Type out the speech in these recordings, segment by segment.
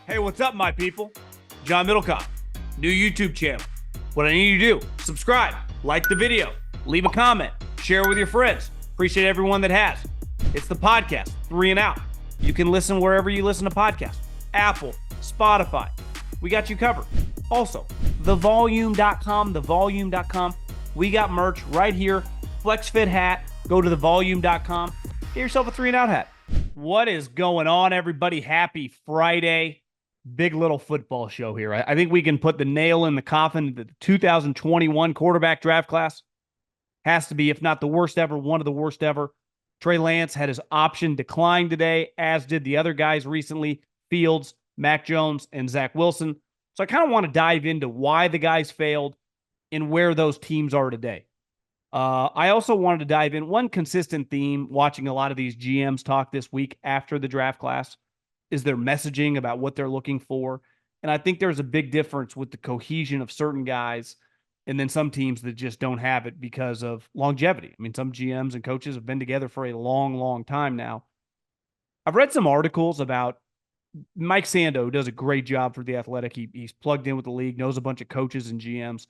Hey, what's up, my people? John Middlekauff, new YouTube channel. What I need you to do, subscribe, like the video, leave a comment, share with your friends. Appreciate everyone that has. It's the podcast, 3 and Out. You can listen wherever you listen to podcasts. Apple, Spotify. We got you covered. Also, thevolume.com. We got merch right here. FlexFit hat. Go to thevolume.com. Get yourself a 3 and Out hat. What is going on, everybody? Happy Friday. Big little football show here. I think we can put the nail in the coffin. The 2021 quarterback draft class has to be, if not the worst ever, one of the worst ever. Trey Lance had his option declined today, as did the other guys recently, Fields, Mac Jones, and Zach Wilson. So I kind of want to dive into why the guys failed and where those teams are today. I also wanted to dive in one consistent theme, watching a lot of these GMs talk this week after the draft class, is their messaging about what they're looking for. And I think there's a big difference with the cohesion of certain guys and then some teams that just don't have it because of longevity. I mean, some GMs and coaches have been together for a long, long time now. I've read some articles about Mike Sando, who does a great job for The Athletic. He's plugged in with the league, knows a bunch of coaches and GMs.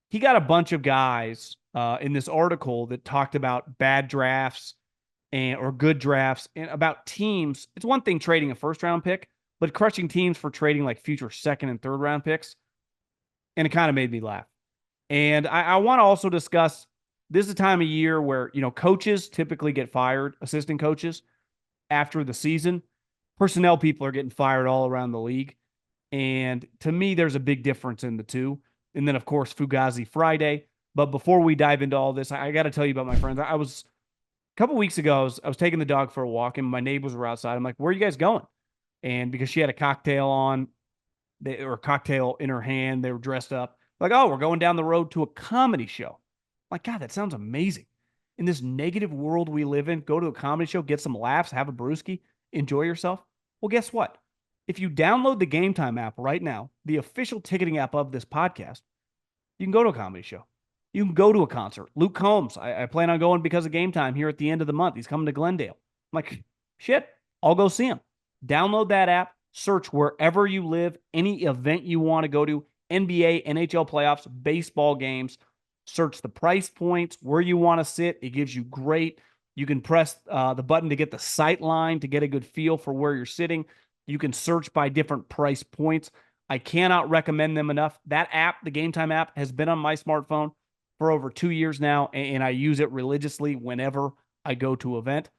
He got a bunch of guys in this article that talked about bad drafts or good drafts and about teams. It's one thing trading a first-round pick, but crushing teams for trading like future second and third-round picks. And it kind of made me laugh. And I want to also discuss, this is a time of year where, coaches typically get fired, assistant coaches, after the season. Personnel people are getting fired all around the league. And to me, there's a big difference in the two. And then, of course, Fugazi Friday. But before we dive into all this, I got to tell you about my friends. A couple weeks ago, I was taking the dog for a walk, and my neighbors were outside. I'm like, where are you guys going? And because she had a cocktail on, or cocktail in her hand, they were dressed up. Like, oh, we're going down the road to a comedy show. I'm like, God, that sounds amazing. In this negative world we live in, go to a comedy show, get some laughs, have a brewski, enjoy yourself. Well, guess what? If you download the Game Time app right now, the official ticketing app of this podcast, you can go to a comedy show. You can go to a concert. Luke Combs, I plan on going because of Game Time here at the end of the month. He's coming to Glendale. I'm like, shit, I'll go see him. Download that app, search wherever you live, any event you want to go to, NBA, NHL playoffs, baseball games, search the price points, where you want to sit. It gives you great. You can press the button to get the sight line to get a good feel for where you're sitting. You can search by different price points. I cannot recommend them enough. That app, the Game Time app, has been on my smartphone for over 2 years now, and I use it religiously whenever I go to an event.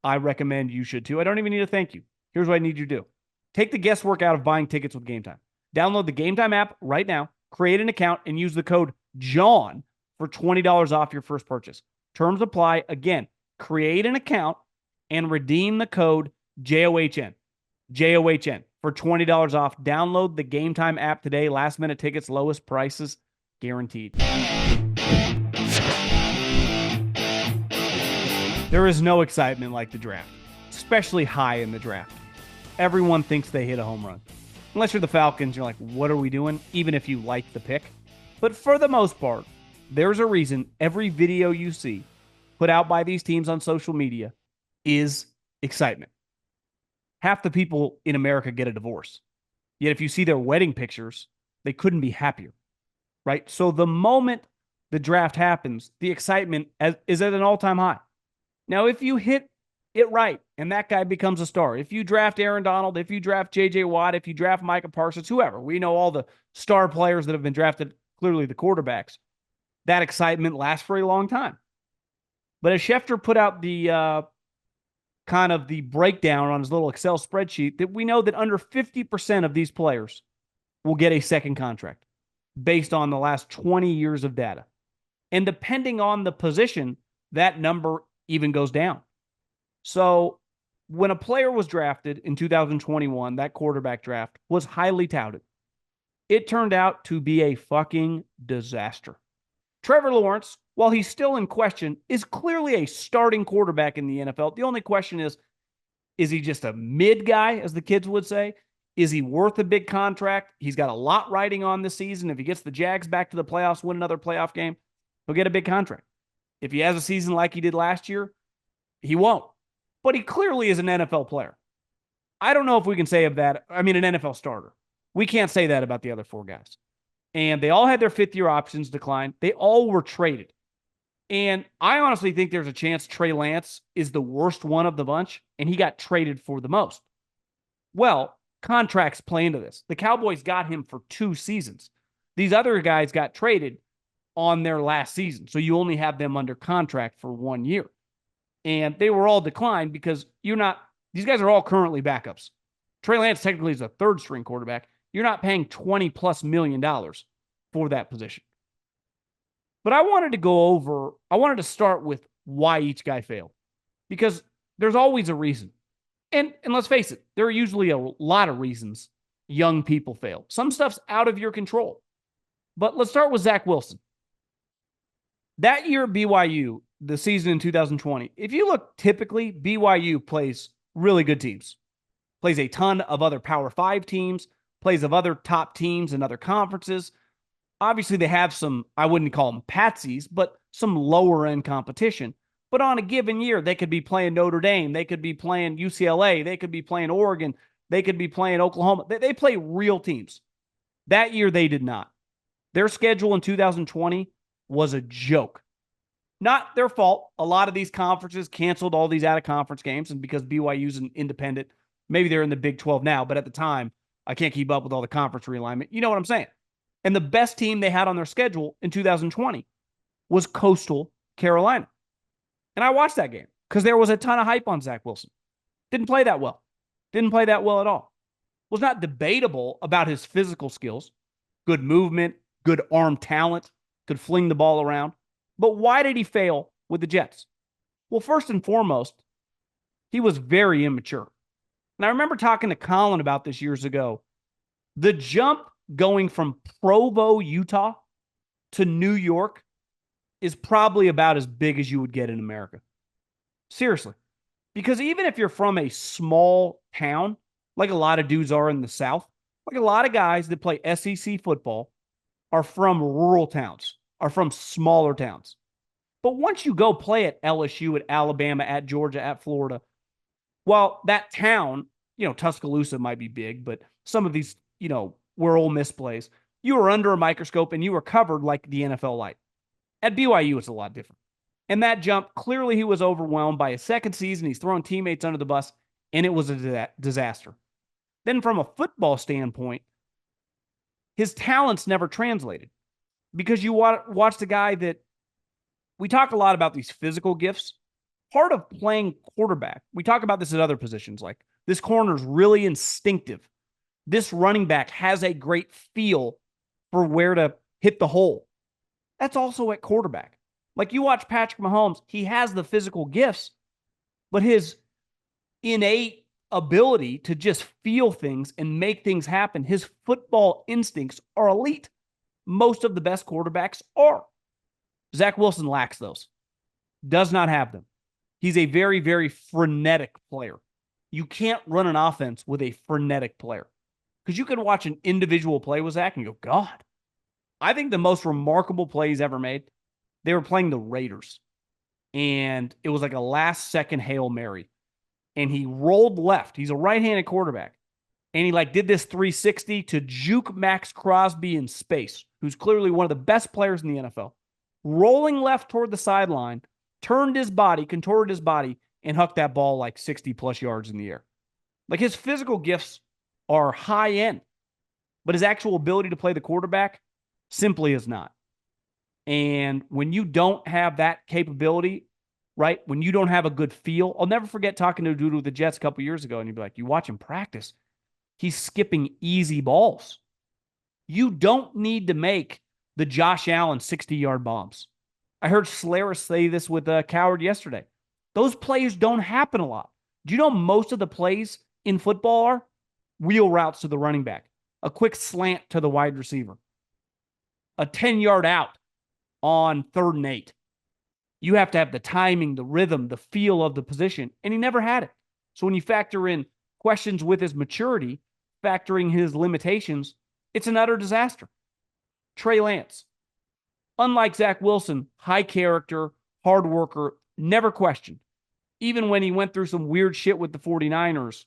I recommend you should too. I don't even need a thank you. Here's what I need you to do. Take the guesswork out of buying tickets with Game Time. Download the Game Time app right now, create an account, and use the code JOHN for $20 off your first purchase. Terms apply. Again, create an account and redeem the code JOHN. JOHN for $20 off. Download the Game Time app today. Last minute tickets, lowest prices guaranteed. There is no excitement like the draft, especially high in the draft. Everyone thinks they hit a home run. Unless you're the Falcons, you're like, what are we doing? Even if you like the pick. But for the most part, there's a reason every video you see put out by these teams on social media is excitement. Half the people in America get a divorce. Yet if you see their wedding pictures, they couldn't be happier, right? So the moment the draft happens, the excitement is at an all-time high. Now, if you hit it right and that guy becomes a star, if you draft Aaron Donald, if you draft J.J. Watt, if you draft Micah Parsons, whoever, we know all the star players that have been drafted, clearly the quarterbacks, that excitement lasts for a long time. But as Schefter put out the kind of the breakdown on his little Excel spreadsheet, that we know that under 50% of these players will get a second contract based on the last 20 years of data. And depending on the position, that number even goes down. So when a player was drafted in 2021, that quarterback draft was highly touted. It turned out to be a fucking disaster. Trevor Lawrence, while he's still in question, is clearly a starting quarterback in the NFL. The only question is he just a mid guy, as the kids would say? Is he worth a big contract? He's got a lot riding on this season. If he gets the Jags back to the playoffs, win another playoff game, he'll get a big contract. If he has a season like he did last year, he won't. But he clearly is an NFL player. I don't know if we can say of that. I mean, an NFL starter. We can't say that about the other four guys. And they all had their fifth-year options decline. They all were traded. And I honestly think there's a chance Trey Lance is the worst one of the bunch, and he got traded for the most. Well, contracts play into this. The Cowboys got him for 2 seasons. These other guys got traded on their last season. So you only have them under contract for 1 year. And they were all declined because these guys are all currently backups. Trey Lance technically is a third string quarterback. You're not paying $20+ million for that position. But I wanted to start with why each guy failed, because there's always a reason. And let's face it, there are usually a lot of reasons young people fail. Some stuff's out of your control. But let's start with Zach Wilson. That year at BYU, the season in 2020, if you look typically, BYU plays really good teams, plays a ton of other Power 5 teams, plays of other top teams in other conferences. Obviously, they have some, I wouldn't call them patsies, but some lower end competition. But on a given year, they could be playing Notre Dame. They could be playing UCLA. They could be playing Oregon. They could be playing Oklahoma. They play real teams. That year, they did not. Their schedule in 2020 was a joke. Not their fault. A lot of these conferences canceled all these out-of-conference games, and because BYU's an independent, maybe they're in the Big 12 now, but at the time, I can't keep up with all the conference realignment. You know what I'm saying? And the best team they had on their schedule in 2020 was Coastal Carolina. And I watched that game because there was a ton of hype on Zach Wilson. Didn't play that well. Didn't play that well at all. Was not debatable about his physical skills. Good movement, good arm talent, could fling the ball around. But why did he fail with the Jets? Well, first and foremost, he was very immature. And I remember talking to Colin about this years ago. The jump going from Provo, Utah to New York is probably about as big as you would get in America. Seriously. Because even if you're from a small town, like a lot of dudes are in the South, like a lot of guys that play SEC football are from rural towns, are from smaller towns. But once you go play at LSU, at Alabama, at Georgia, at Florida, well, that town, Tuscaloosa might be big, but some of these, where Ole Miss plays, you were under a microscope and you were covered like the NFL light. At BYU, it's a lot different. And that jump, clearly he was overwhelmed by his second season. He's throwing teammates under the bus, and it was a disaster. Then from a football standpoint, his talents never translated, because you watch the guy that we talk a lot about, these physical gifts. Part of playing quarterback, we talk about this at other positions, like this corner's really instinctive. This running back has a great feel for where to hit the hole. That's also at quarterback. Like you watch Patrick Mahomes, he has the physical gifts, but his innate ability to just feel things and make things happen, his football instincts are elite. Most of the best quarterbacks are. Zach Wilson lacks those. Does not have them. He's a very, very frenetic player. You can't run an offense with a frenetic player, because you can watch an individual play with Zach and go, God. I think the most remarkable play he's ever made, they were playing the Raiders, and it was like a last-second Hail Mary, and he rolled left. He's a right-handed quarterback, and he did this 360 to juke Max Crosby in space, who's clearly one of the best players in the NFL, rolling left toward the sideline, turned his body, contorted his body, and hucked that ball 60+ yards in the air. His physical gifts are high-end, but his actual ability to play the quarterback simply is not. And when you don't have that capability, right, when you don't have a good feel, I'll never forget talking to a dude with the Jets a couple years ago, and you'd be like, you watch him practice, he's skipping easy balls. You don't need to make the Josh Allen 60-yard bombs. I heard Solaris say this with Coward yesterday. Those plays don't happen a lot. Do you know most of the plays in football are wheel routes to the running back, a quick slant to the wide receiver, a 10-yard out on 3rd and 8. You have to have the timing, the rhythm, the feel of the position, and he never had it. So when you factor in questions with his maturity, factoring his limitations, it's an utter disaster. Trey Lance, unlike Zach Wilson, high character, hard worker, never questioned. Even when he went through some weird shit with the 49ers,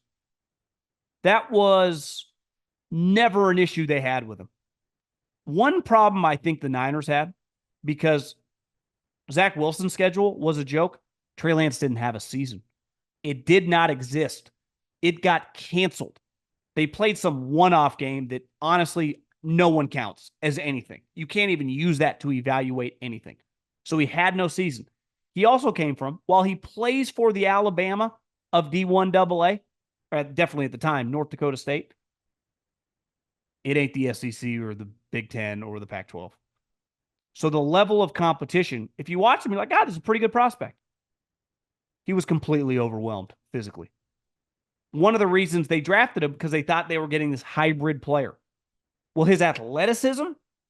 That was never an issue they had with him. One problem I think the Niners had, because Zach Wilson's schedule was a joke, Trey Lance didn't have a season. It did not exist. It got canceled. They played some one-off game that honestly no one counts as anything. You can't even use that to evaluate anything. So he had no season. He also came from, while he plays for the Alabama of D1 AA, definitely at the time, North Dakota State, it ain't the SEC or the Big Ten or the Pac-12. So the level of competition, if you watch him, you're like, God, this is a pretty good prospect. He was completely overwhelmed physically. One of the reasons they drafted him, because they thought they were getting this hybrid player. Well, his athleticism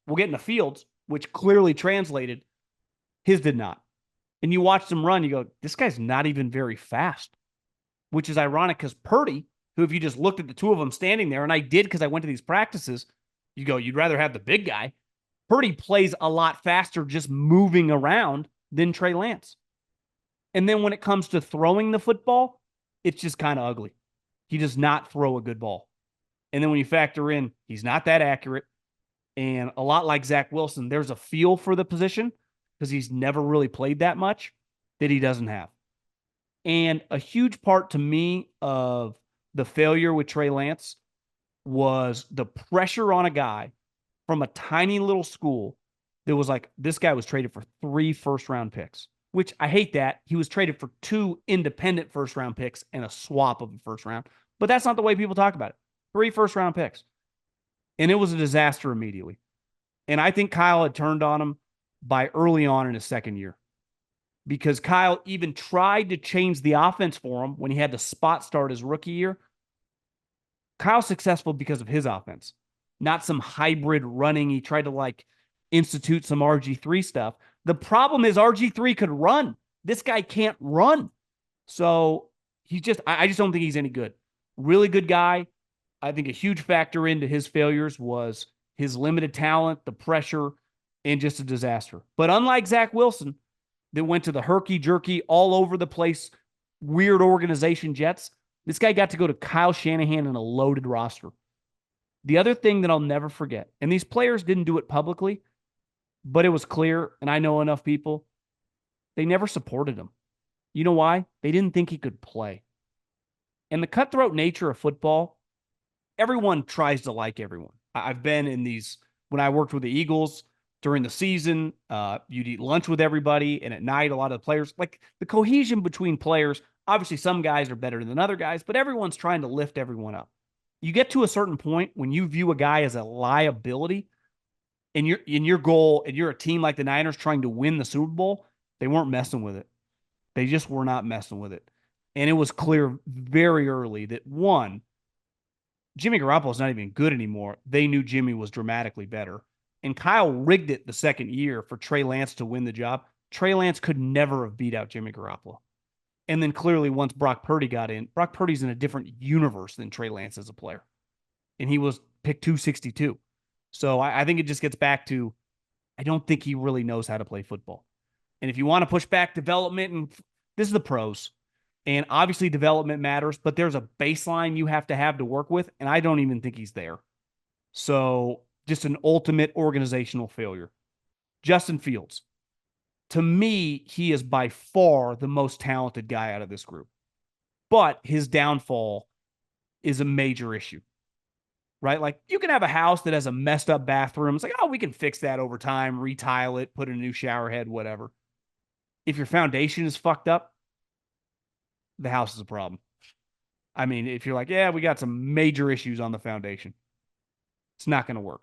will get in the fields, which clearly translated. His did not. And you watched him run, you go, this guy's not even very fast, which is ironic because Purdy, who if you just looked at the two of them standing there, and I did because I went to these practices, you go, you'd rather have the big guy. Purdy plays a lot faster just moving around than Trey Lance. And then when it comes to throwing the football, it's just kind of ugly. He does not throw a good ball. And then when you factor in, he's not that accurate. And a lot like Zach Wilson, there's a feel for the position because he's never really played that much that he doesn't have. And a huge part to me of the failure with Trey Lance was the pressure on a guy from a tiny little school that was like, this guy was traded for 3 first-round picks, which I hate that. He was traded for 2 independent first-round picks and a swap of a first round. But that's not the way people talk about it. 3 first-round picks. And it was a disaster immediately. And I think Kyle had turned on him by early on in his second year, because Kyle even tried to change the offense for him when he had to spot start his rookie year. Kyle's successful because of his offense, not some hybrid running. He tried to institute some RG3 stuff. The problem is RG3 could run. This guy can't run. So I just don't think he's any good. Really good guy. I think a huge factor into his failures was his limited talent, the pressure, and just a disaster. But unlike Zach Wilson, that went to the herky-jerky, all over the place, weird organization Jets, this guy got to go to Kyle Shanahan in a loaded roster. The other thing that I'll never forget, and these players didn't do it publicly, but it was clear, and I know enough people, they never supported him. You know why? They didn't think he could play. And the cutthroat nature of football, everyone tries to like everyone. I've been in these, when I worked with the Eagles during the season, you'd eat lunch with everybody, and at night, a lot of the players, like the cohesion between players, obviously some guys are better than other guys, but everyone's trying to lift everyone up. You get to a certain point when you view a guy as a liability, and you're in your goal, and you're a team like the Niners trying to win the Super Bowl, they weren't messing with it. They just were not messing with it. And it was clear very early that, one, Jimmy Garoppolo's not even good anymore. They knew Jimmy was dramatically better. And Kyle rigged it the second year for Trey Lance to win the job. Trey Lance could never have beat out Jimmy Garoppolo. And then clearly once Brock Purdy got in, Brock Purdy's in a different universe than Trey Lance as a player. And he was picked 262. So I think it just gets back to, I don't think he really knows how to play football. And if you want to push back development, and this is the pros, and obviously development matters, but there's a baseline you have to work with, and I don't even think he's there. So just an ultimate organizational failure. Justin Fields. To me, he is by far the most talented guy out of this group. But his downfall is a major issue, right? Like, you can have a house that has a messed up bathroom. It's like, oh, we can fix that over time, retile it, put in a new shower head, whatever. If your foundation is fucked up, the house is a problem. I mean, if you're like, yeah, we got some major issues on the foundation, it's not going to work.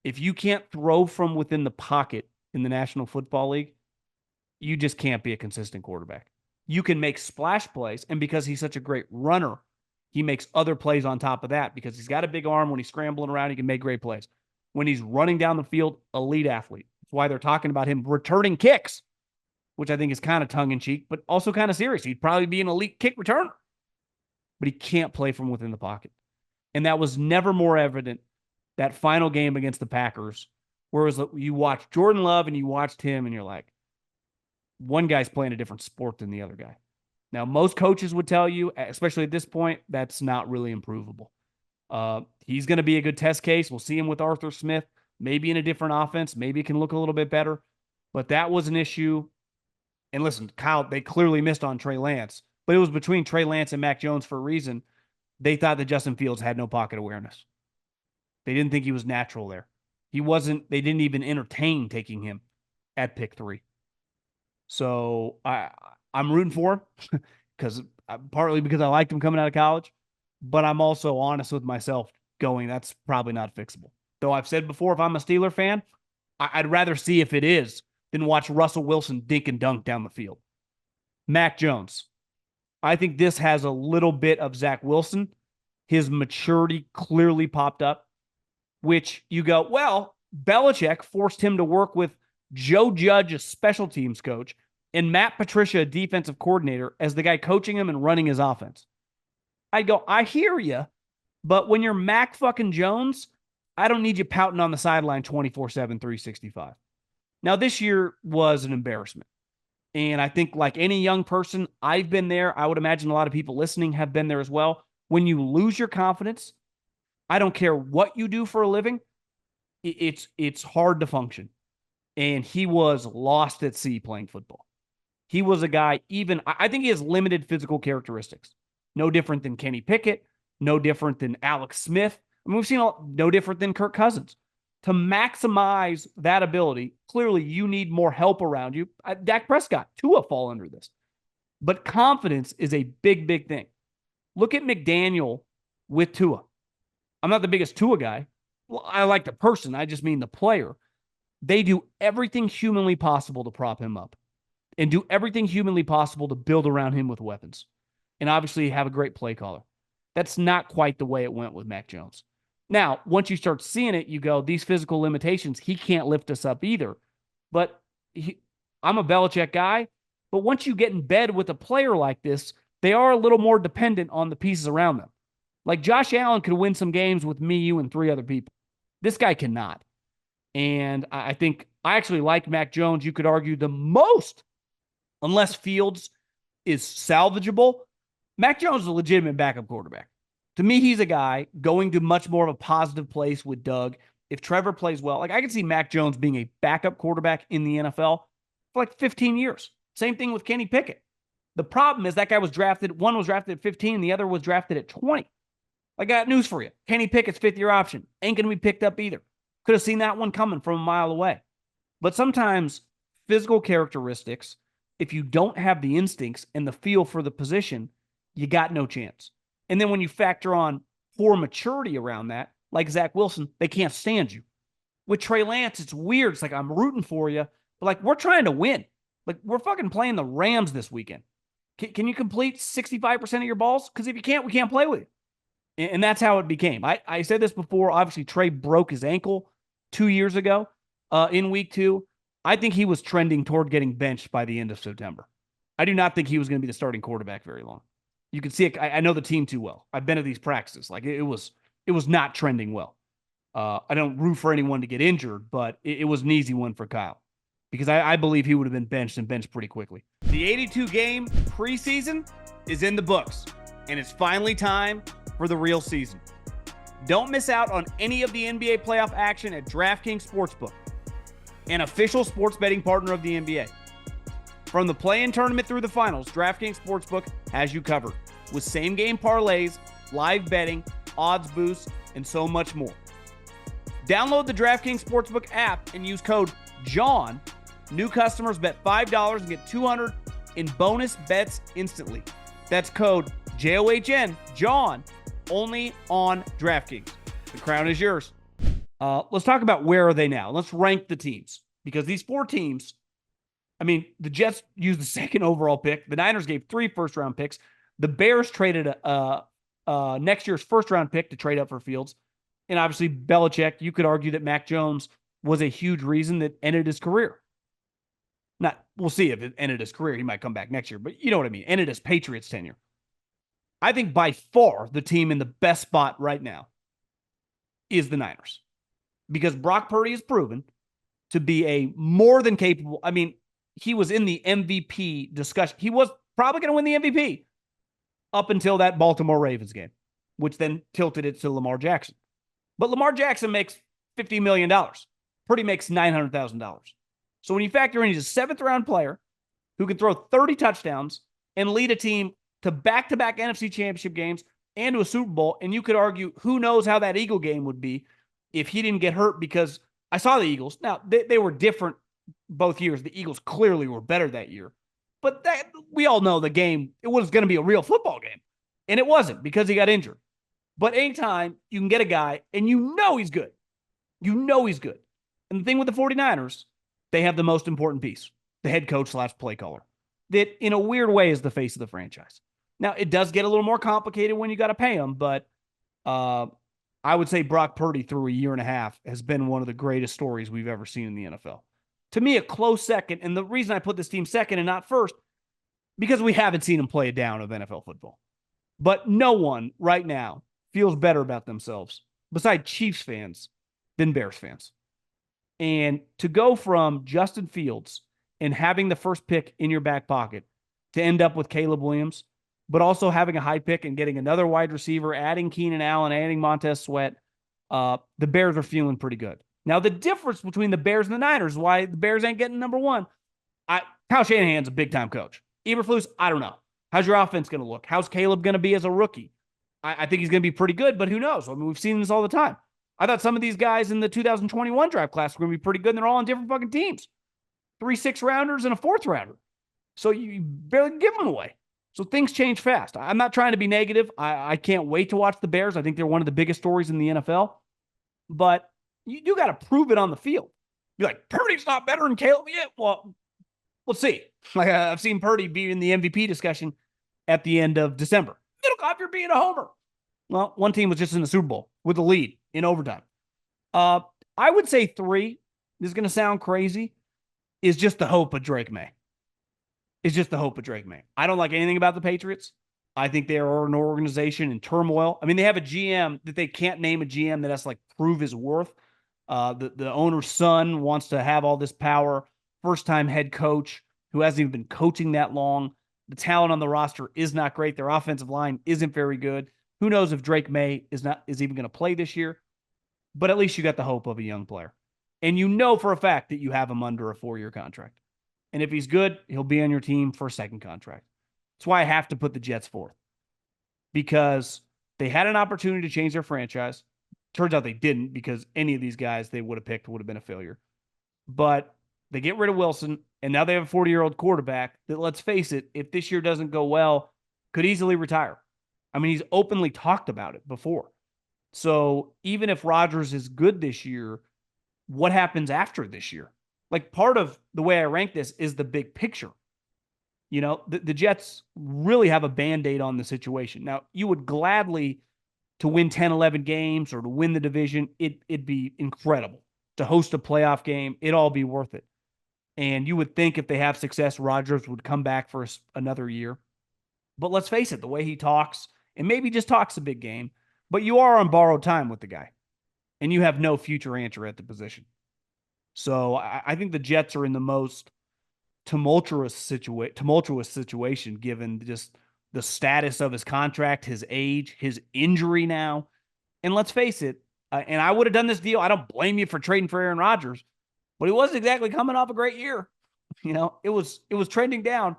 If you can't throw from within the pocket in the National Football League, you just can't be a consistent quarterback. You can make splash plays, and because he's such a great runner, he makes other plays on top of that because he's got a big arm. When he's scrambling around, he can make great plays. When he's running down the field, elite athlete. That's why they're talking about him returning kicks, which I think is kind of tongue-in-cheek, but also kind of serious. He'd probably be an elite kick returner, but he can't play from within the pocket. And that was never more evident that final game against the Packers, whereas you watch Jordan Love and you watched him and you're like, one guy's playing a different sport than the other guy. Now, most coaches would tell you, especially at this point, that's not really improvable. He's going to be a good test case. We'll see him with Arthur Smith, maybe in a different offense. Maybe it can look a little bit better. But that was an issue. And listen, Kyle, they clearly missed on Trey Lance, but it was between Trey Lance and Mac Jones for a reason. They thought that Justin Fields had no pocket awareness. They didn't think he was natural there. They didn't even entertain taking him at pick 3. So I'm rooting for him partly because I liked him coming out of college, but I'm also honest with myself going, that's probably not fixable. Though I've said before, if I'm a Steeler fan, I'd rather see if it is than watch Russell Wilson dink and dunk down the field. Mac Jones. I think this has a little bit of Zach Wilson. His maturity clearly popped up, which you go, well, Belichick forced him to work with Joe Judge, a special teams coach, and Matt Patricia, a defensive coordinator, as the guy coaching him and running his offense. I go, I hear you, but when you're Mac fucking Jones, I don't need you pouting on the sideline 24/7, 365. Now, this year was an embarrassment. And I think like any young person, I've been there. I would imagine a lot of people listening have been there as well. When you lose your confidence, I don't care what you do for a living, it's hard to function. And he was lost at sea playing football. He was a guy, I think he has limited physical characteristics. No different than Kenny Pickett, no different than Alex Smith. I mean, we've seen no different than Kirk Cousins. To maximize that ability, clearly you need more help around you. Dak Prescott, Tua fall under this. But confidence is a big, big thing. Look at McDaniel with Tua. I'm not the biggest Tua guy. Well, I like the person. I just mean the player. They do everything humanly possible to prop him up and do everything humanly possible to build around him with weapons. And obviously have a great play caller. That's not quite the way it went with Mac Jones. Now, once you start seeing it, you go, these physical limitations, he can't lift us up either. But I'm a Belichick guy. But once you get in bed with a player like this, they are a little more dependent on the pieces around them. Like Josh Allen could win some games with me, you, and 3 other people. This guy cannot. And I think I actually like Mac Jones, you could argue, the most, unless Fields is salvageable. Mac Jones is a legitimate backup quarterback. To me, he's a guy going to much more of a positive place with Doug. If Trevor plays well, like I can see Mac Jones being a backup quarterback in the NFL for like 15 years. Same thing with Kenny Pickett. The problem is that guy was drafted, one was drafted at 15, and the other was drafted at 20. I got news for you. Kenny Pickett's 5th-year option. Ain't going to be picked up either. Could have seen that one coming from a mile away. But sometimes physical characteristics, if you don't have the instincts and the feel for the position, you got no chance. And then when you factor on poor maturity around that, like Zach Wilson, they can't stand you. With Trey Lance, it's weird. It's like, I'm rooting for you, but like, we're trying to win. Like, we're fucking playing the Rams this weekend. Can you complete 65% of your balls? Because if you can't, we can't play with you. And that's how it became. I said this before. Obviously, Trey broke his ankle 2 years ago in week 2. I think he was trending toward getting benched by the end of September. I do not think he was going to be the starting quarterback very long. You can see it. I know the team too well. I've been at these practices. Like it was not trending well. I don't root for anyone to get injured, but it was an easy one for Kyle because I believe he would have been benched and benched pretty quickly. The 82-game preseason is in the books, and it's finally time for the real season. Don't miss out on any of the NBA playoff action at DraftKings Sportsbook, an official sports betting partner of the NBA. From the play-in tournament through the finals, DraftKings Sportsbook has you covered with same-game parlays, live betting, odds boosts, and so much more. Download the DraftKings Sportsbook app and use code JOHN. New customers bet $5 and get $200 in bonus bets instantly. That's code JOHN, JOHN, only on DraftKings. The crown is yours. Let's talk about where are they now. Let's rank the teams because these 4 teams, I mean, the Jets used the 2nd overall pick. The Niners gave 3 first-round picks. The Bears traded next year's first-round pick to trade up for Fields. And obviously, Belichick, you could argue that Mac Jones was a huge reason that ended his career. We'll see if it ended his career. He might come back next year, but you know what I mean. Ended his Patriots tenure. I think by far the team in the best spot right now is the Niners. Because Brock Purdy has proven to be a more than capable, I mean, he was in the MVP discussion. He was probably going to win the MVP up until that Baltimore Ravens game. which then tilted it to Lamar Jackson. But Lamar Jackson makes $50 million. Purdy makes $900,000. So when you factor in he's a seventh-round player who can throw 30 touchdowns and lead a team to back-to-back NFC Championship games and to a Super Bowl, and you could argue who knows how that Eagle game would be if he didn't get hurt, because I saw the Eagles. Now, they were different both years. The Eagles clearly were better that year. But we all know the game, it was going to be a real football game. And it wasn't because he got injured. But anytime you can get a guy and you know he's good. You know he's good. And the thing with the 49ers, they have the most important piece, the head coach / play caller, that in a weird way is the face of the franchise. Now, it does get a little more complicated when you got to pay him, but I would say Brock Purdy through a year and a half has been one of the greatest stories we've ever seen in the NFL. To me, a close second, and the reason I put this team second and not first, because we haven't seen him play a down of NFL football. But no one right now feels better about themselves, besides Chiefs fans, than Bears fans. And to go from Justin Fields and having the first pick in your back pocket to end up with Caleb Williams, but also having a high pick and getting another wide receiver, adding Keenan Allen, adding Montez Sweat, the Bears are feeling pretty good. Now, the difference between the Bears and the Niners, why the Bears ain't getting number one, Kyle Shanahan's a big-time coach. Eberflus, I don't know. How's your offense going to look? How's Caleb going to be as a rookie? I think he's going to be pretty good, but who knows? I mean, we've seen this all the time. I thought some of these guys in the 2021 draft class were going to be pretty good, and they're all on different fucking teams. 3 6-rounders and a 4th-rounder. So you barely give them away. So things change fast. I'm not trying to be negative. I can't wait to watch the Bears. I think they're one of the biggest stories in the NFL. But you got to prove it on the field. You're like, Purdy's not better than Caleb yet? Well, let's see. Like I've seen Purdy be in the MVP discussion at the end of December. Middlekauff, you're being a homer. Well, one team was just in the Super Bowl with a lead in overtime. I would say 3, this is going to sound crazy, is just the hope of Drake May. It's just the hope of Drake May. I don't like anything about the Patriots. I think they are an organization in turmoil. I mean, they have a GM that they can't name a GM that has to prove his worth. The owner's son wants to have all this power. First-time head coach who hasn't even been coaching that long. The talent on the roster is not great. Their offensive line isn't very good. Who knows if Drake May is even going to play this year? But at least you got the hope of a young player. And you know for a fact that you have him under a 4-year contract. And if he's good, he'll be on your team for a second contract. That's why I have to put the Jets 4th. Because they had an opportunity to change their franchise. Turns out they didn't, because any of these guys they would have picked would have been a failure. But they get rid of Wilson, and now they have a 40-year-old quarterback that, let's face it, if this year doesn't go well, could easily retire. I mean, he's openly talked about it before. So even if Rodgers is good this year, what happens after this year? Like, part of the way I rank this is the big picture. You know, the Jets really have a Band-Aid on the situation. Now, you would gladly, to win 10, 11 games or to win the division, it'd be incredible. To host a playoff game, it'd all be worth it. And you would think if they have success, Rodgers would come back for another year. But let's face it, the way he talks, and maybe just talks a big game, but you are on borrowed time with the guy. And you have no future answer at the position. So I think the Jets are in the most tumultuous situation given just the status of his contract, his age, his injury now. And let's face it, and I would have done this deal. I don't blame you for trading for Aaron Rodgers, but he wasn't exactly coming off a great year. You know, it was trending down.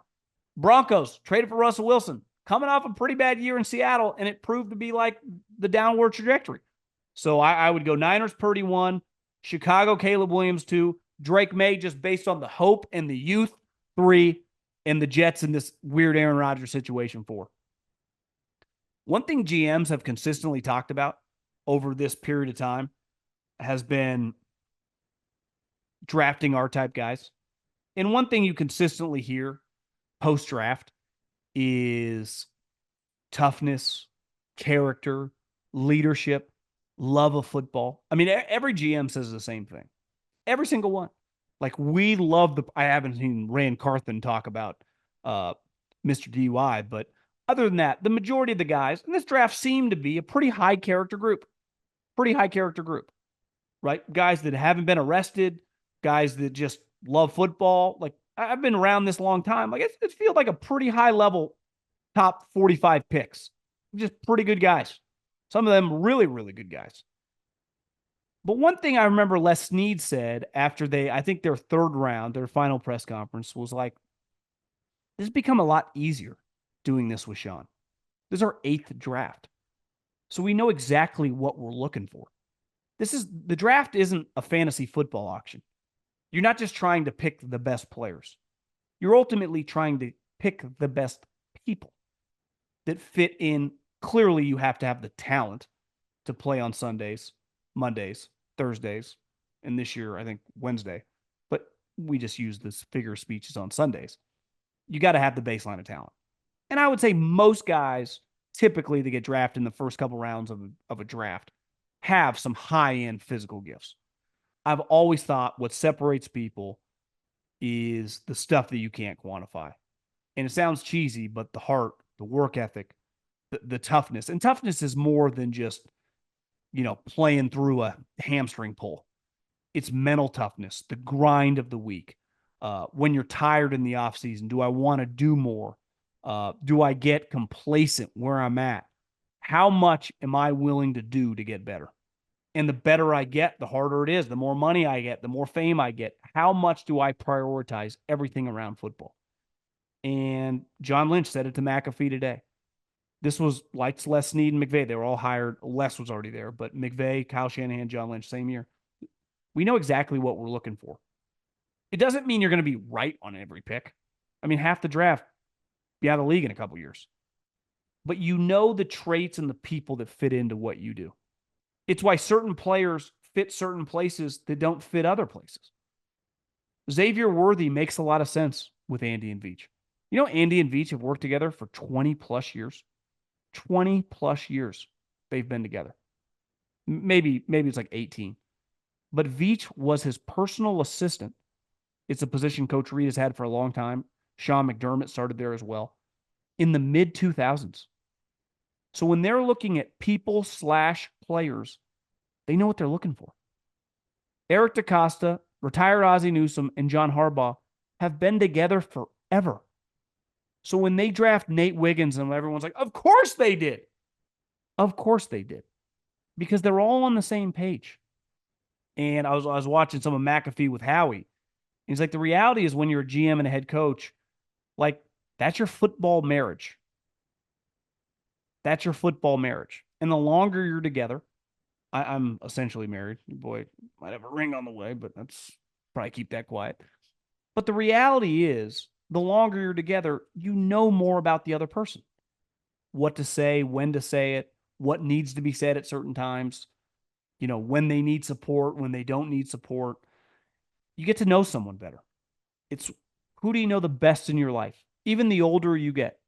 Broncos traded for Russell Wilson, coming off a pretty bad year in Seattle, and it proved to be like the downward trajectory. So I would go Niners, Purdy 1, Chicago, Caleb Williams 2, Drake May just based on the hope and the youth 3, and the Jets in this weird Aaron Rodgers situation 4. One thing GMs have consistently talked about over this period of time has been drafting R-type guys. And one thing you consistently hear post-draft is toughness, character, leadership, love of football. I mean, every GM says the same thing. Every single one. Like, we love I haven't seen Rand Carthen talk about Mr. DUI, but other than that, the majority of the guys in this draft seem to be a pretty high character group. Right? Guys that haven't been arrested, guys that just love football. Like, I've been around this long time. Like, it feels like a pretty high level top 45 picks. Just pretty good guys. Some of them really, really good guys. But one thing I remember Les Snead said after I think their third round, their final press conference, was like, this has become a lot easier doing this with Sean. This is our 8th draft. So we know exactly what we're looking for. The draft isn't a fantasy football auction. You're not just trying to pick the best players. You're ultimately trying to pick the best people that fit in. Clearly, you have to have the talent to play on Sundays, Mondays, Thursdays, and this year, I think Wednesday. But we just use this figure of speeches on Sundays. You got to have the baseline of talent. And I would say most guys, typically they get drafted in the first couple rounds of a draft, have some high-end physical gifts. I've always thought what separates people is the stuff that you can't quantify. And it sounds cheesy, but the heart, the work ethic, the toughness. And toughness is more than just, playing through a hamstring pull. It's mental toughness, the grind of the week. When you're tired in the offseason, do I want to do more? Do I get complacent where I'm at? How much am I willing to do to get better? And the better I get, the harder it is. The more money I get, the more fame I get. How much do I prioritize everything around football? And John Lynch said it to McAfee today. This was like Les Snead and McVay. They were all hired. Les was already there, but McVay, Kyle Shanahan, John Lynch, same year. We know exactly what we're looking for. It doesn't mean you're going to be right on every pick. I mean, half the draft, be out of the league in a couple years. But you know the traits and the people that fit into what you do. It's why certain players fit certain places that don't fit other places. Xavier Worthy makes a lot of sense with Andy and Veach. You know, Andy and Veach have worked together for 20 plus years. 20 plus years they've been together. Maybe it's like 18. But Veach was his personal assistant. It's a position Coach Reed has had for a long time. Sean McDermott started there as well in the mid 2000s. So when they're looking at people/players, they know what they're looking for. Eric DeCosta, retired Ozzie Newsome, and John Harbaugh have been together forever. So when they draft Nate Wiggins and everyone's like, of course they did. Of course they did. Because they're all on the same page. And I was watching some of McAfee with Howie. He's like, the reality is when you're a GM and a head coach, like, that's your football marriage. That's your football marriage. And the longer you're together, I'm essentially married. Boy, might have a ring on the way, but that's probably keep that quiet. But the reality is, the longer you're together, you know more about the other person. What to say, when to say it, what needs to be said at certain times, when they need support, when they don't need support. You get to know someone better. It's who do you know the best in your life? Even the older you get.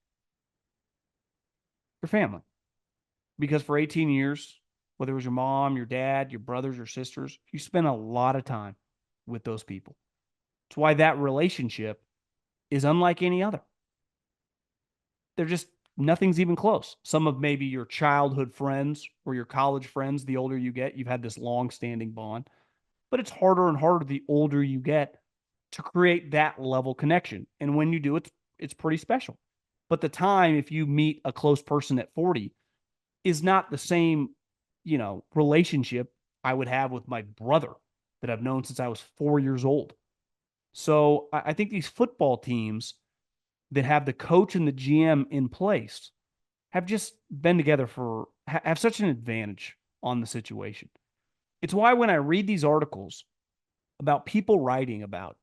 Your family. Because for 18 years, whether it was your mom, your dad, your brothers, your sisters, you spent a lot of time with those people. It's why that relationship is unlike any other. They're just, nothing's even close. Some of maybe your childhood friends or your college friends, the older you get, you've had this long-standing bond. But it's harder and harder the older you get to create that level connection. And when you do, it's pretty special. But the time, if you meet a close person at 40, is not the same, relationship I would have with my brother that I've known since I was 4 years old. So I think these football teams that have the coach and the GM in place have just been together have such an advantage on the situation. It's why when I read these articles about people writing about,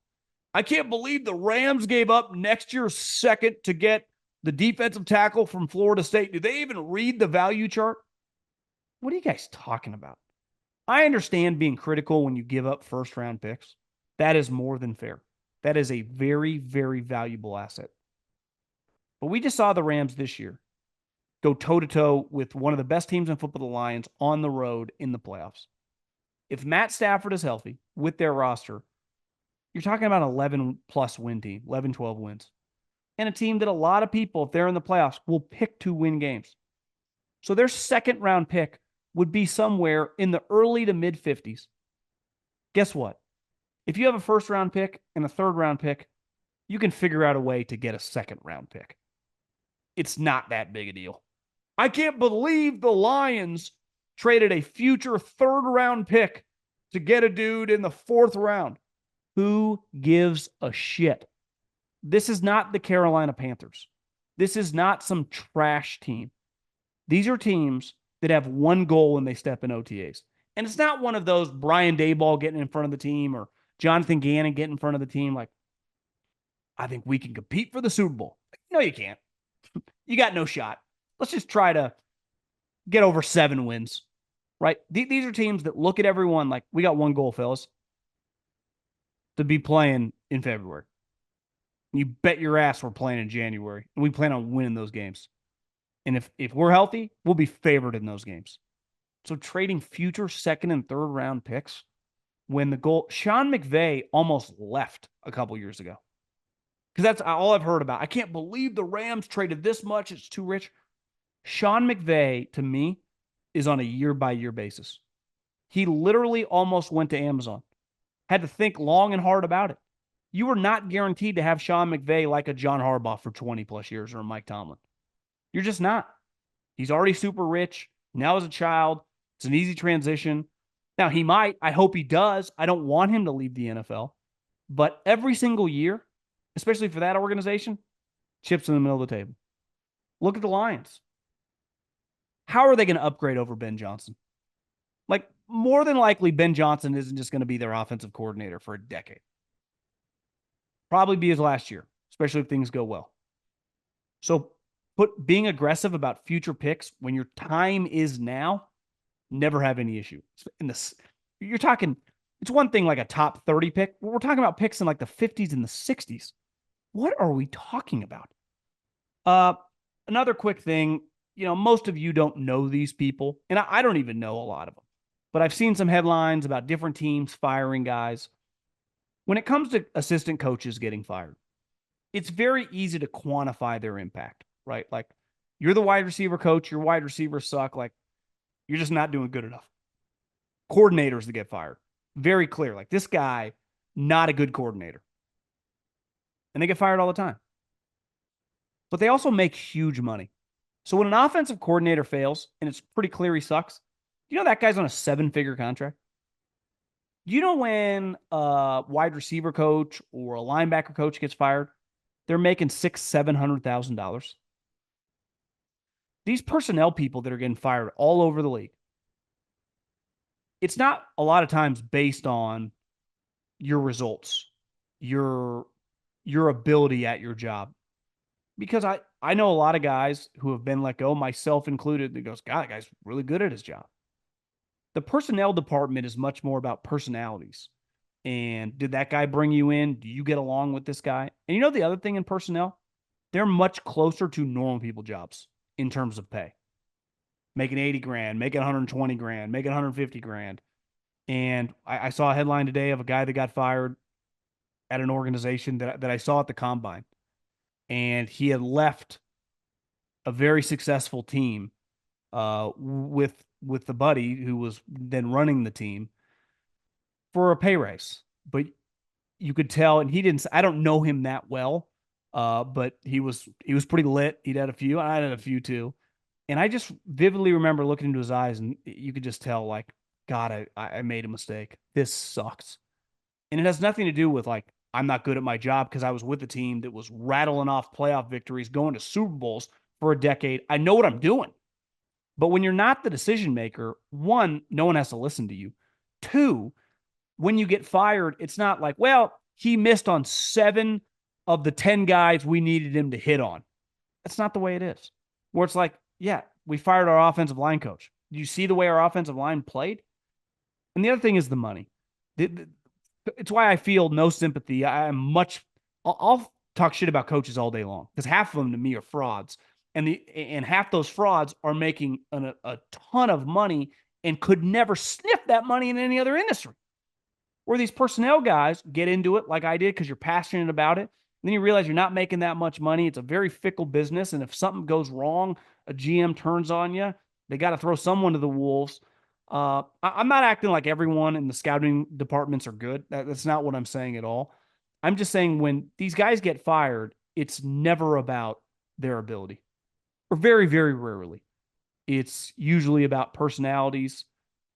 I can't believe the Rams gave up next year's second to get the defensive tackle from Florida State. Do they even read the value chart? What are you guys talking about? I understand being critical when you give up first-round picks. That is more than fair. That is a very, very valuable asset. But we just saw the Rams this year go toe-to-toe with one of the best teams in football, the Lions, on the road in the playoffs. If Matt Stafford is healthy with their roster, you're talking about an 11-plus win team, 11, 12 wins. And a team that a lot of people, if they're in the playoffs, will pick to win games. So their second-round pick would be somewhere in the early to mid-50s. Guess what? If you have a first-round pick and a third-round pick, you can figure out a way to get a second-round pick. It's not that big a deal. I can't believe the Lions traded a future third-round pick to get a dude in the fourth round. Who gives a shit? This is not the Carolina Panthers. This is not some trash team. These are teams that have one goal when they step in OTAs. And it's not one of those Brian Daboll getting in front of the team or Jonathan Gannon getting in front of the team like, I think we can compete for the Super Bowl. No, you can't. You got no shot. Let's just try to get over 7 wins, right? These are teams that look at everyone like, we got one goal, fellas, to be playing in February. You bet your ass we're playing in January, and we plan on winning those games. And if we're healthy, we'll be favored in those games. So trading future second and third round picks when the goal, Sean McVay almost left a couple years ago. Because that's all I've heard about. I can't believe the Rams traded this much. It's too rich. Sean McVay, to me, is on a year-by-year basis. He literally almost went to Amazon. Had to think long and hard about it. You are not guaranteed to have Sean McVay like a John Harbaugh for 20-plus years or a Mike Tomlin. You're just not. He's already super rich. Now as a child, it's an easy transition. Now he might. I hope he does. I don't want him to leave the NFL. But every single year, especially for that organization, chips in the middle of the table. Look at the Lions. How are they going to upgrade over Ben Johnson? Like, more than likely, Ben Johnson isn't just going to be their offensive coordinator for a decade. Probably be his last year, especially if things go well. So being aggressive about future picks when your time is now, never have any issue. You're talking, it's one thing like a top 30 pick. We're talking about picks in like the 50s and the 60s. What are we talking about? Another quick thing, most of you don't know these people, and I don't even know a lot of them, but I've seen some headlines about different teams firing guys. When it comes to assistant coaches getting fired, it's very easy to quantify their impact, right? Like, you're the wide receiver coach, your wide receivers suck, like, you're just not doing good enough. Coordinators that get fired, very clear. Like, this guy, not a good coordinator. And they get fired all the time. But they also make huge money. So when an offensive coordinator fails, and it's pretty clear he sucks, that guy's on a 7-figure contract? When a wide receiver coach or a linebacker coach gets fired, they're making $600,000-$700,000. These personnel people that are getting fired all over the league, it's not a lot of times based on your results, your ability at your job. Because I know a lot of guys who have been let go, myself included, that goes, God, that guy's really good at his job. The personnel department is much more about personalities. And did that guy bring you in? Do you get along with this guy? And the other thing in personnel, they're much closer to normal people jobs in terms of pay. Making 80 grand, making 120 grand, making 150 grand. And I saw a headline today of a guy that got fired at an organization that I saw at the combine. And he had left a very successful team with the buddy who was then running the team for a pay raise. But you could tell, and I don't know him that well, but he was pretty lit. He'd had a few, and I had a few too. And I just vividly remember looking into his eyes, and you could just tell, like, God, I made a mistake. This sucks. And it has nothing to do with, like, I'm not good at my job because I was with a team that was rattling off playoff victories, going to Super Bowls for a decade. I know what I'm doing. But when you're not the decision maker, one, no one has to listen to you. Two, when you get fired, it's not like, well, he missed on 7 of the 10 guys we needed him to hit on. That's not the way it is. Where it's like, yeah, we fired our offensive line coach. Do you see the way our offensive line played? And the other thing is the money. It's why I feel no sympathy. I'll talk shit about coaches all day long because half of them to me are frauds. And half those frauds are making a ton of money and could never sniff that money in any other industry. Where these personnel guys get into it like I did because you're passionate about it. And then you realize you're not making that much money. It's a very fickle business. And if something goes wrong, a GM turns on you, they got to throw someone to the wolves. I'm not acting like everyone in the scouting departments are good. That's not what I'm saying at all. I'm just saying when these guys get fired, it's never about their ability. Or very, very rarely. It's usually about personalities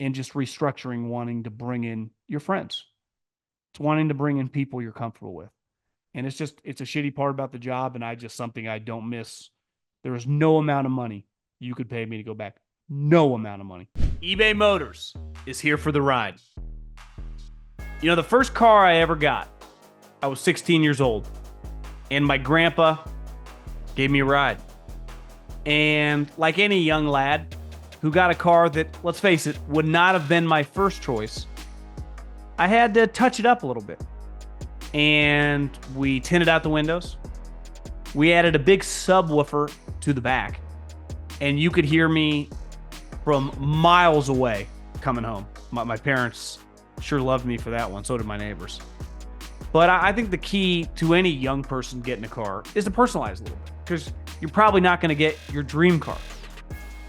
and just restructuring, wanting to bring in your friends. It's wanting to bring in people you're comfortable with. And it's a shitty part about the job. And something I don't miss. There is no amount of money you could pay me to go back. No amount of money. eBay Motors is here for the ride. The first car I ever got, I was 16 years old. And my grandpa gave me a ride. And like any young lad who got a car that, let's face it, would not have been my first choice, I had to touch it up a little bit. And we tinted out the windows. We added a big subwoofer to the back. And you could hear me from miles away coming home. My parents sure loved me for that one. So did my neighbors. But I think the key to any young person getting a car is to personalize a little bit, because you're probably not going to get your dream car.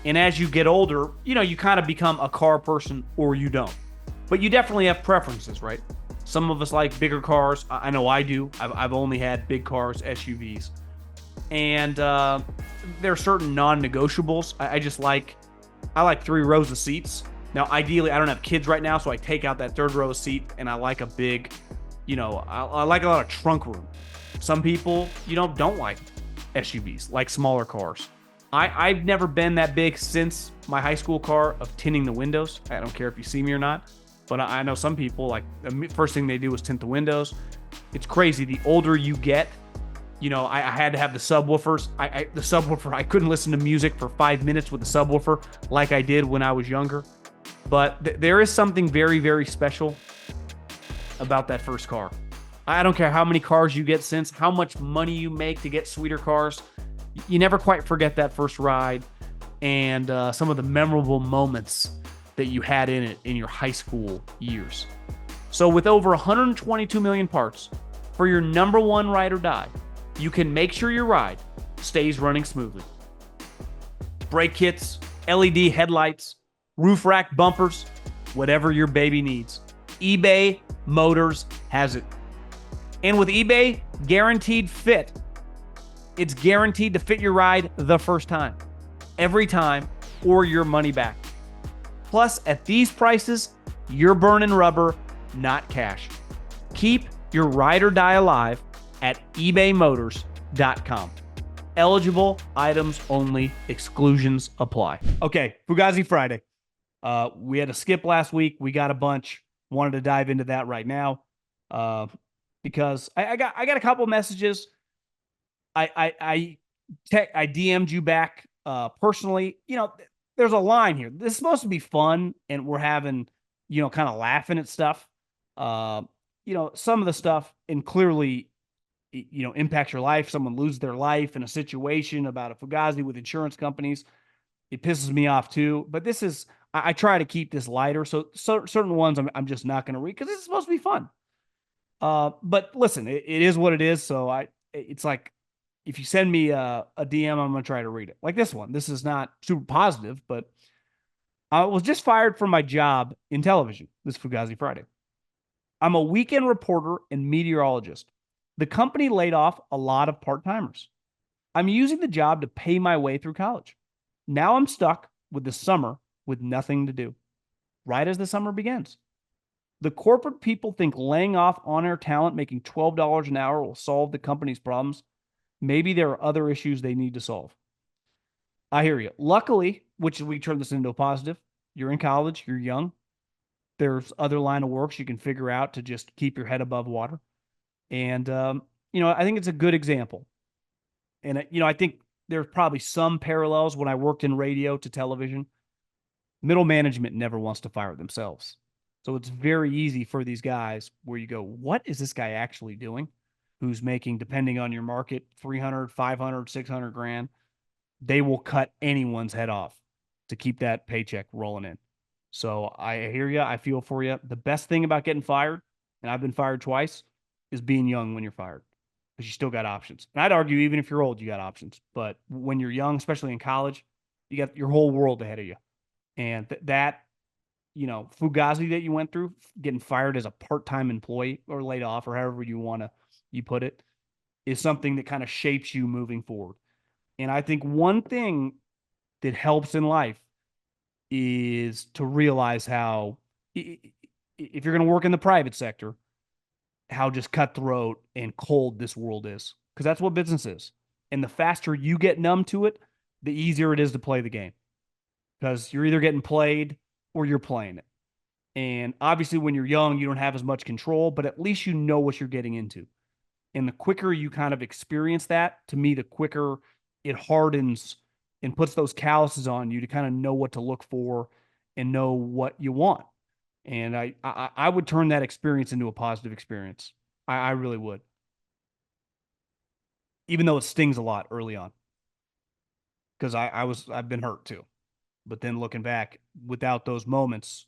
And as you get older, you kind of become a car person or you don't. But you definitely have preferences, right? Some of us like bigger cars. I know I do. I've only had big cars, SUVs. And there are certain non-negotiables. I like 3 rows of seats. Now, ideally, I don't have kids right now, so I take out that 3rd row seat, and I like a big, I like a lot of trunk room. Some people, don't like SUVs, like smaller cars. I've never been that big since my high school car of tinting the windows. I don't care if you see me or not, but I know some people, like, the first thing they do is tint the windows. It's crazy. The older you get, I had to have the subwoofers. The subwoofer, I couldn't listen to music for 5 minutes with the subwoofer like I did when I was younger. But there is something very, very special about that first car. I don't care how many cars you get since, how much money you make to get sweeter cars. You never quite forget that first ride and some of the memorable moments that you had in it in your high school years. So with over 122 million parts for your number one ride or die, you can make sure your ride stays running smoothly. Brake kits, LED headlights, roof rack bumpers, whatever your baby needs, eBay Motors has it. And with eBay Guaranteed Fit, it's guaranteed to fit your ride the first time, every time, or your money back. Plus, at these prices, you're burning rubber, not cash. Keep your ride or die alive at ebaymotors.com. Eligible items only, exclusions apply. Okay, Fugazi Friday. We had a skip last week. We got a bunch. Wanted to dive into that right now because I got a couple messages. I DM'd you back personally. There's a line here. This is supposed to be fun, and we're having kind of laughing at stuff. Some of the stuff and clearly impacts your life. Someone loses their life in a situation about a Fugazi with insurance companies. It pisses me off too. But this is, I try to keep this lighter. So certain ones I'm just not going to read because this is supposed to be fun. But listen, it is what it is. So it's like, if you send me a DM, I'm going to try to read it. Like this one. This is not super positive, but I was just fired from my job in television this Fugazi Friday. I'm a weekend reporter and meteorologist. The company laid off a lot of part-timers. I'm using the job to pay my way through college. Now I'm stuck with the summer with nothing to do, right as the summer begins. The corporate people think laying off on-air talent making $12 an hour will solve the company's problems. Maybe there are other issues they need to solve. I hear you. Luckily, which we turn this into a positive, you're in college, you're young. There's other line of works you can figure out to just keep your head above water. And, I think it's a good example. And, I think there's probably some parallels when I worked in radio to television. Middle management never wants to fire themselves. So it's very easy for these guys where you go, what is this guy actually doing? Who's making, depending on your market, 300, 500, 600 grand. They will cut anyone's head off to keep that paycheck rolling in. So I hear you. I feel for you. The best thing about getting fired, and I've been fired twice, is being young when you're fired, because you still got options. And I'd argue even if you're old, you got options. But when you're young, especially in college, you got your whole world ahead of you. And that, Fugazi that you went through, getting fired as a part-time employee or laid off or however you put it, is something that kind of shapes you moving forward. And I think one thing that helps in life is to realize how, if you're going to work in the private sector, how just cutthroat and cold this world is. Because that's what business is. And the faster you get numb to it, the easier it is to play the game. Because you're either getting played or you're playing it. And obviously, when you're young, you don't have as much control, but at least you know what you're getting into. And the quicker you kind of experience that, to me, the quicker it hardens and puts those calluses on you to kind of know what to look for and know what you want. And I would turn that experience into a positive experience. I really would. Even though it stings a lot early on. Because I've been hurt too. But then looking back, without those moments,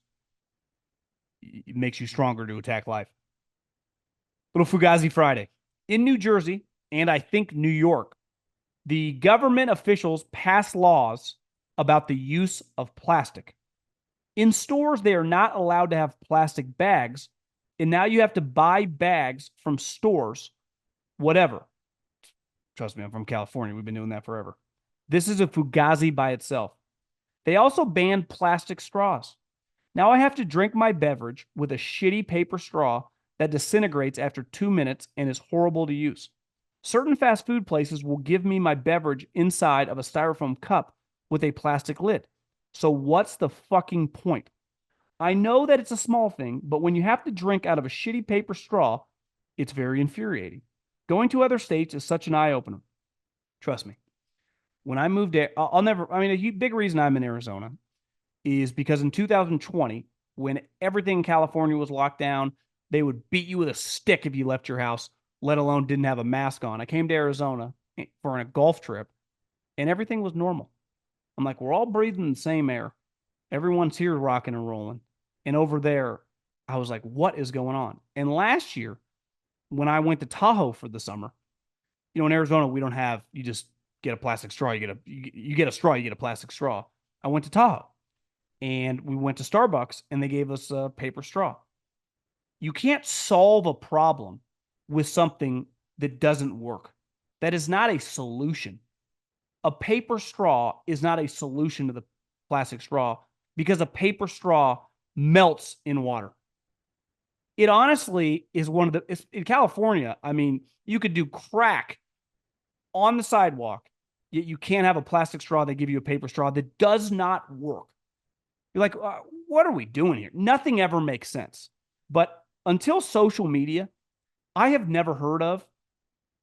it makes you stronger to attack life. Little Fugazi Friday. In New Jersey, and I think New York, the government officials pass laws about the use of plastic. In stores, they are not allowed to have plastic bags, and now you have to buy bags from stores, whatever. Trust me, I'm from California. We've been doing that forever. This is a Fugazi by itself. They also banned plastic straws. Now I have to drink my beverage with a shitty paper straw that disintegrates after 2 minutes and is horrible to use. Certain fast food places will give me my beverage inside of a styrofoam cup with a plastic lid. So what's the fucking point? I know that it's a small thing, but when you have to drink out of a shitty paper straw, it's very infuriating. Going to other states is such an eye-opener. Trust me. When I moved there, a big reason I'm in Arizona is because in 2020, when everything in California was locked down, they would beat you with a stick if you left your house, let alone didn't have a mask on. I came to Arizona for a golf trip, and everything was normal. I'm like, we're all breathing the same air. Everyone's here rocking and rolling. And over there, I was like, what is going on? And last year, when I went to Tahoe for the summer, in Arizona, we don't have, you just get a plastic straw. You get a straw, you get a plastic straw. I went to Tahoe and we went to Starbucks and they gave us a paper straw. You can't solve a problem with something that doesn't work. That is not a solution. A paper straw is not a solution to the plastic straw because a paper straw melts in water. It honestly is in California, you could do crack on the sidewalk, yet you can't have a plastic straw. They give you a paper straw that does not work. You're like, what are we doing here? Nothing ever makes sense. But until social media, I have never heard of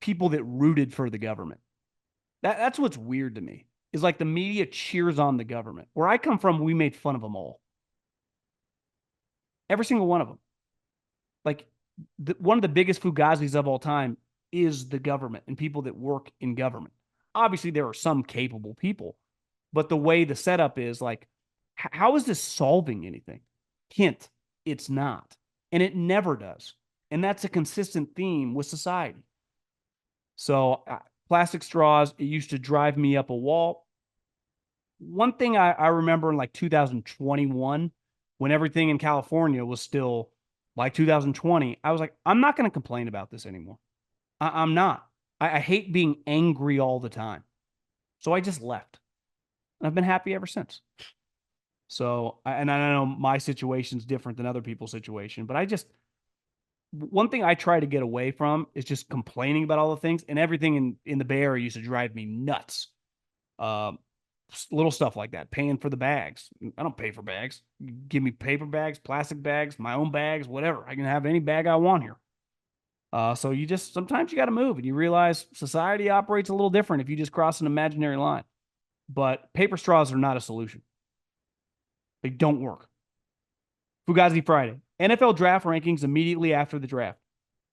people that rooted for the government. That's what's weird to me, is like the media cheers on the government. Where I come from, we made fun of them all. Every single one of them. Like, one of the biggest fugazis of all time is the government and people that work in government. Obviously, there are some capable people, but the way the setup is, like, how is this solving anything? Hint, it's not. And it never does. And that's a consistent theme with society. So plastic straws, it used to drive me up a wall. One thing I remember in like 2021, when everything in California was still like 2020, I was like, I'm not going to complain about this anymore. I'm not. I hate being angry all the time. So I just left. And I've been happy ever since. So, and I know my situation's different than other people's situation, but one thing I try to get away from is just complaining about all the things, and everything in the Bay Area used to drive me nuts. Little stuff like that, paying for the bags. I don't pay for bags. Give me paper bags, plastic bags, my own bags, whatever. I can have any bag I want here. So sometimes you got to move, and you realize society operates a little different if you just cross an imaginary line. But paper straws are not a solution. They don't work. Fugazi Friday. NFL draft rankings immediately after the draft.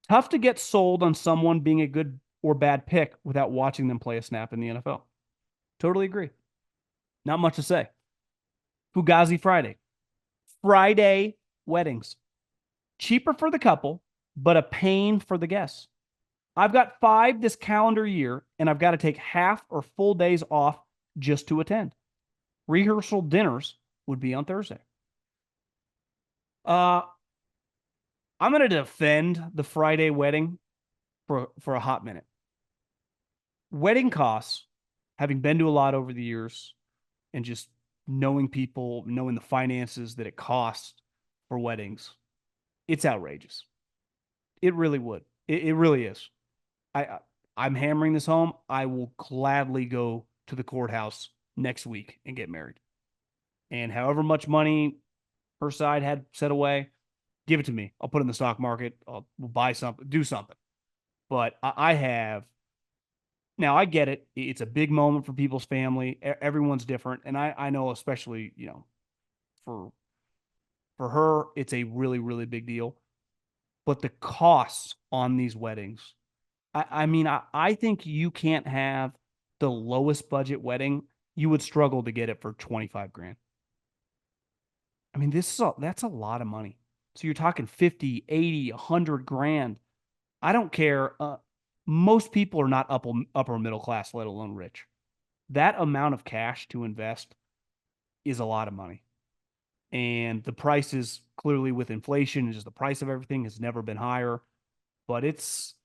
Tough to get sold on someone being a good or bad pick without watching them play a snap in the NFL. Totally agree. Not much to say. Fugazi Friday. Friday weddings. Cheaper for the couple, but a pain for the guests. I've got 5 this calendar year, and I've got to take half or full days off just to attend. Rehearsal dinners would be on Thursday. I'm going to defend the Friday wedding for a hot minute. Wedding costs, having been to a lot over the years and just knowing people, knowing the finances that it costs for weddings, it's outrageous. It really would. It really is. I I'm hammering this home. I will gladly go to the courthouse next week and get married. And however much money her side had set away, give it to me. I'll put it in the stock market. We'll buy something, do something. But I have now. I get it. It's a big moment for people's family. Everyone's different, and I know especially for for her it's a really big deal. But the costs on these weddings, I mean, I think you can't have the lowest budget wedding. You would struggle to get it for 25 grand. I mean, that's a lot of money. So you're talking 50, 80, 100 grand. I don't care. Most people are not upper middle class, let alone rich. That amount of cash to invest is a lot of money. And the prices clearly with inflation and just the price of everything has never been higher. But if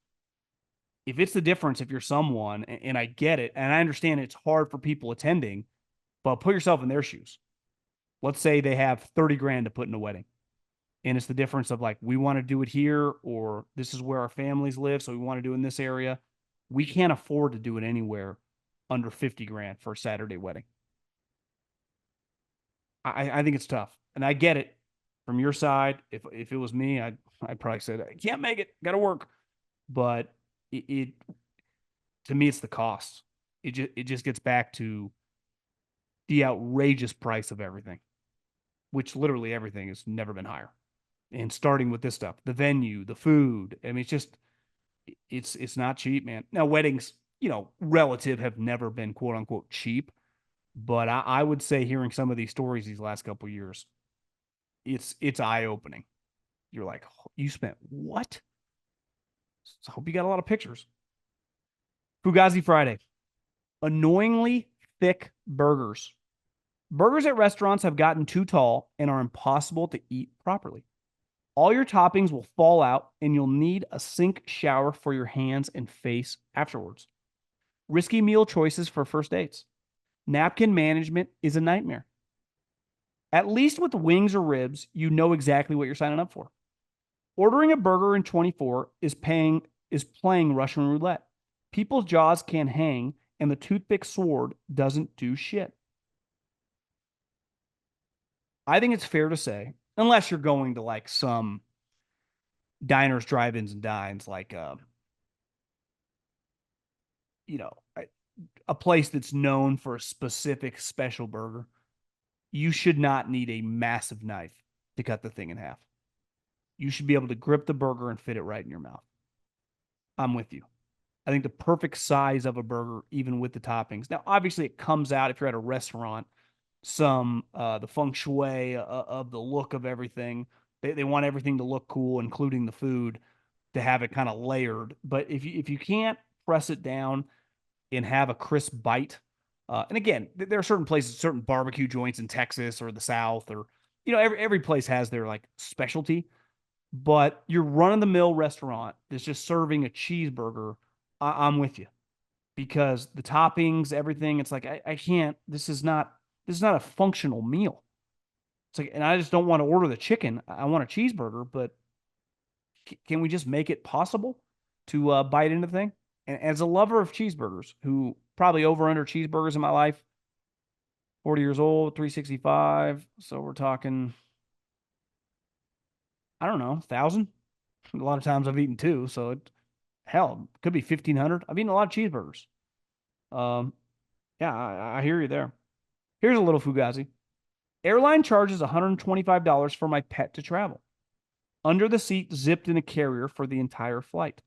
it's the difference, if you're someone, and I get it, and I understand it's hard for people attending, but put yourself in their shoes. Let's say they have 30 grand to put in a wedding. And it's the difference of like, we want to do it here, or this is where our families live. So we want to do it in this area. We can't afford to do it anywhere under 50 grand for a Saturday wedding. I think it's tough. And I get it from your side. If it was me, I'd probably say I can't make it, got to work. But it to me, it's the cost. It just gets back to the outrageous price of everything, which literally everything has never been higher. And starting with this stuff, the venue, the food. I mean, it's not cheap, man. Now weddings, relative have never been quote unquote cheap, but I would say hearing some of these stories these last couple of years, it's eye opening. You're like, you spent what? So I hope you got a lot of pictures. Fugazi Friday, annoyingly thick burgers. Burgers at restaurants have gotten too tall and are impossible to eat properly. All your toppings will fall out, and you'll need a sink shower for your hands and face afterwards. Risky meal choices for first dates. Napkin management is a nightmare. At least with wings or ribs, you know exactly what you're signing up for. Ordering a burger in 24 is playing Russian roulette. People's jaws can't hang, and the toothpick sword doesn't do shit. I think it's fair to say, unless you're going to like some diners, drive-ins, and dines, like you know, a place that's known for a specific special burger, you should not need a massive knife to cut the thing in half. You should be able to grip the burger and fit it right in your mouth. I'm with you. I think the perfect size of a burger, even with the toppings. Now, obviously, it comes out if you're at a restaurant, some the feng shui of the look of everything. They want everything to look cool, including the food, to have it kind of layered. But if you can't press it down and have a crisp bite, and again, there are certain places, certain barbecue joints in Texas or the South, or every place has their like specialty. But your run of the mill restaurant that's just serving a cheeseburger, I'm with you because the toppings, everything, it's like I can't. This is not a functional meal. It's like, and I just don't want to order the chicken. I want a cheeseburger, but can we just make it possible to bite into the thing? And as a lover of cheeseburgers, who probably over under cheeseburgers in my life, 40 years old, 365. So we're talking, I don't know, 1,000. A lot of times I've eaten two, so hell, it could be 1,500. I've eaten a lot of cheeseburgers. Um, yeah, I hear you there. Here's a little Fugazi. Airline charges $125 for my pet to travel. Under the seat, zipped in a carrier for the entire flight.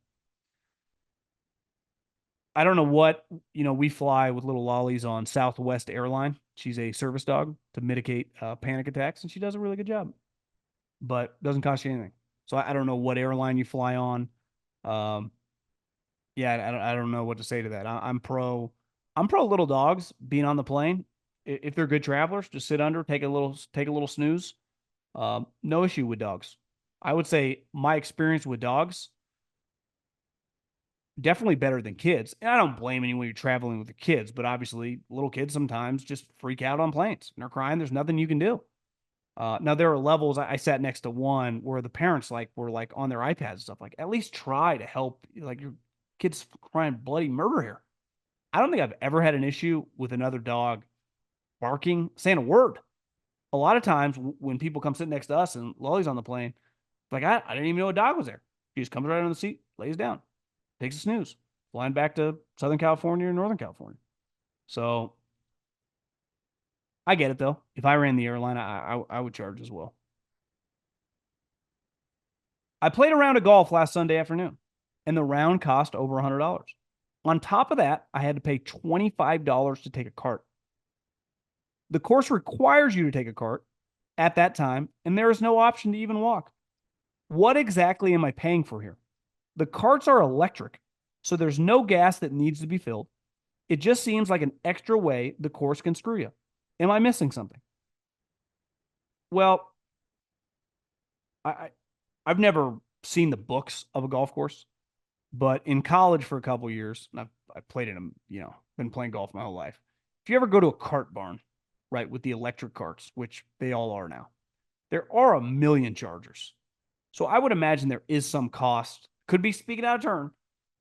I don't know what, we fly with little lollies on Southwest Airline. She's a service dog to mitigate panic attacks, and she does a really good job, but doesn't cost you anything. So I don't know what airline you fly on. Um, yeah, I don't know what to say to that. I'm pro little dogs being on the plane. If they're good travelers, just sit under, take a little snooze. No issue with dogs. I would say my experience with dogs, Definitely better than kids. And I don't blame anyone when you're traveling with the kids, but obviously little kids sometimes just freak out on planes and they're crying. There's nothing you can do. Now there are levels. I sat next to one where the parents were like on their iPads and stuff. Like, at least try to help. Like, your kid's crying bloody murder here. I don't think I've ever had an issue with another dog barking, saying a word. A lot of times when people come sit next to us and Lolly's on the plane, like, I didn't even know a dog was there. He just comes right on the seat, lays down, takes a snooze, flying back to Southern California or Northern California. So I get it though. If I ran the airline, I would charge as well. I played a round of golf last Sunday afternoon, and the round cost over $100. On top of that, I had to pay $25 to take a cart. The course requires you to take a cart at that time, and there is no option to even walk. What exactly am I paying for here? The carts are electric, so there's no gas that needs to be filled. It just seems like an extra way the course can screw you. Am I missing something? Well, I I've never seen the books of a golf course, but in college for a couple of years, and I played in them, been playing golf my whole life. If you ever go to a cart barn, right, with the electric carts, which they all are now, there are a million chargers. So I would imagine there is some cost, could be speaking out of turn,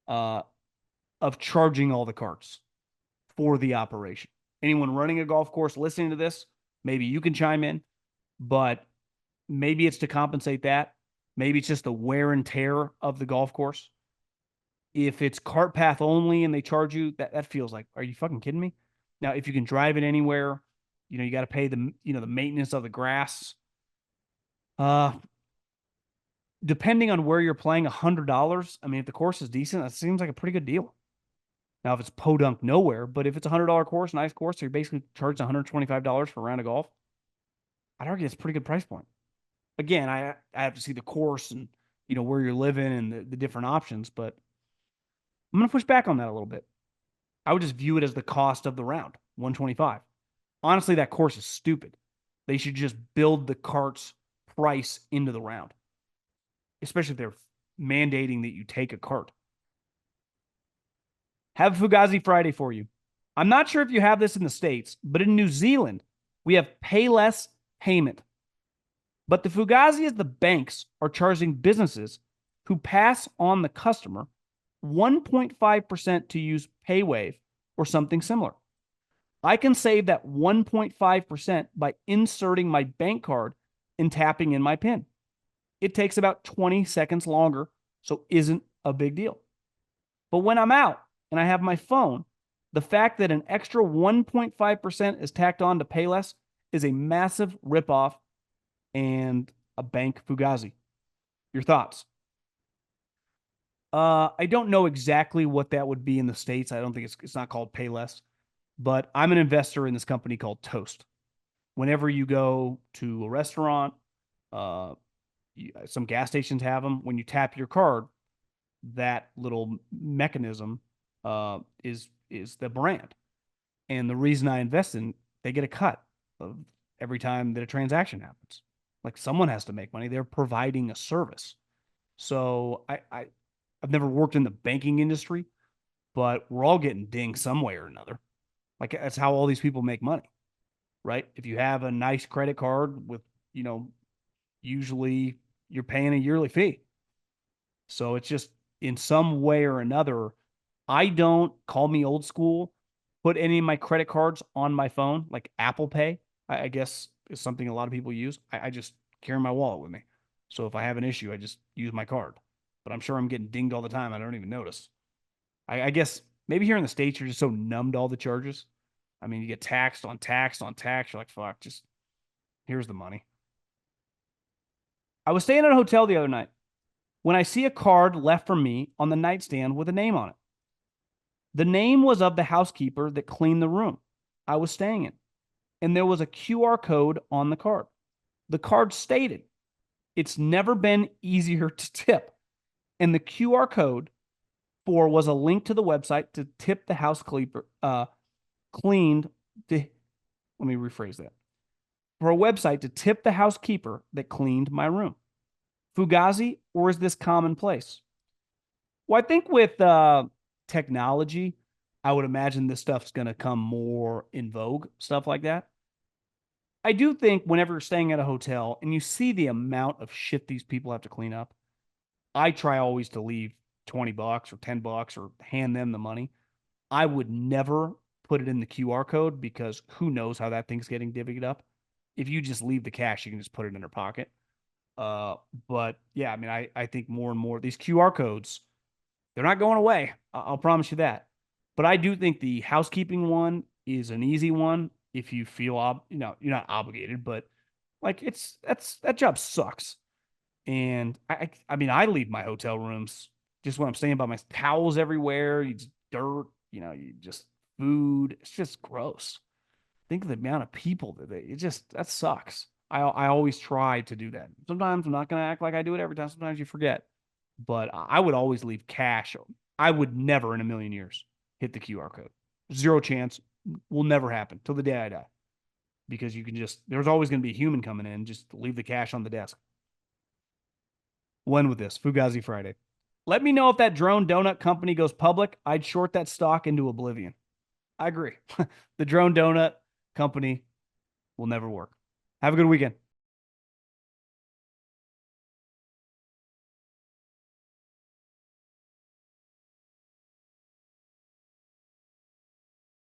uh, of charging all the carts for the operation. Anyone running a golf course listening to this, maybe you can chime in, but maybe it's to compensate that. Maybe it's just the wear and tear of the golf course. If it's cart path only and they charge you, that feels like, are you fucking kidding me? Now, if you can drive it anywhere, you got to pay the maintenance of the grass. Depending on where you're playing, $100. I mean, if the course is decent, that seems like a pretty good deal. Now, if it's podunk nowhere, but if it's $100 course, nice course, so you're basically charged $125 for a round of golf. I'd argue that's a pretty good price point. Again, I have to see the course and where you're living and the different options, but I'm going to push back on that a little bit. I would just view it as the cost of the round, 125. Honestly, that course is stupid. They should just build the cart's price into the round, especially if they're mandating that you take a cart. Have Fugazi Friday for you. I'm not sure if you have this in the States, but in New Zealand, we have pay less payment. But the Fugazi is the banks are charging businesses who pass on the customer 1.5% to use PayWave or something similar. I can save that 1.5% by inserting my bank card and tapping in my PIN. It takes about 20 seconds longer, so isn't a big deal. But when I'm out and I have my phone, the fact that an extra 1.5% is tacked on to pay less is a massive ripoff and a bank Fugazi. Your thoughts? I don't know exactly what that would be in the States. I don't think it's not called Payless, but I'm an investor in this company called Toast. Whenever you go to a restaurant, some gas stations have them. When you tap your card, that little mechanism is the brand. And the reason I invest in, they get a cut of every time that a transaction happens. Like, someone has to make money. They're providing a service. So I've never worked in the banking industry, but we're all getting dinged some way or another. Like, that's how all these people make money, right? If you have a nice credit card with, usually you're paying a yearly fee. So it's just, in some way or another, I don't, call me old school, put any of my credit cards on my phone, like Apple Pay, I guess is something a lot of people use. I just carry my wallet with me. So if I have an issue, I just use my card. But I'm sure I'm getting dinged all the time. I don't even notice. I guess maybe here in the States, you're just so numb to all the charges. I mean, you get taxed on tax on tax. You're like, fuck, just here's the money. I was staying at a hotel the other night when I see a card left for me on the nightstand with a name on it. The name was of the housekeeper that cleaned the room I was staying in, and there was a QR code on the card. The card stated, "It's never been easier to tip." And the QR code was a link to the website to tip the housekeeper cleaned. Let me rephrase that. For a website to tip the housekeeper that cleaned my room. Fugazi, or is this commonplace? Well, I think with technology, I would imagine this stuff's going to come more in vogue, stuff like that. I do think whenever you're staying at a hotel and you see the amount of shit these people have to clean up, I try always to leave $20 or $10 or hand them the money. I would never put it in the QR code because who knows how that thing's getting divvied up. If you just leave the cash, you can just put it in their pocket. Uh, but yeah, I mean, I think more and more these QR codes, they're not going away. I'll promise you that. But I do think the housekeeping one is an easy one if you feel you're not obligated, but like that job sucks. And I mean, I leave my hotel rooms just when I'm staying by my towels everywhere. You just dirt, you just food. It's just gross. Think of the amount of people that sucks. I always try to do that. Sometimes I'm not going to act like I do it every time. Sometimes you forget, but I would always leave cash. I would never in a million years hit the QR code. Zero chance. Will never happen till the day I die because there's always going to be a human coming in. Just leave the cash on the desk. When with this Fugazi Friday. Let me know if that drone donut company goes public. I'd short that stock into oblivion. I agree. The drone donut company will never work. Have a good weekend.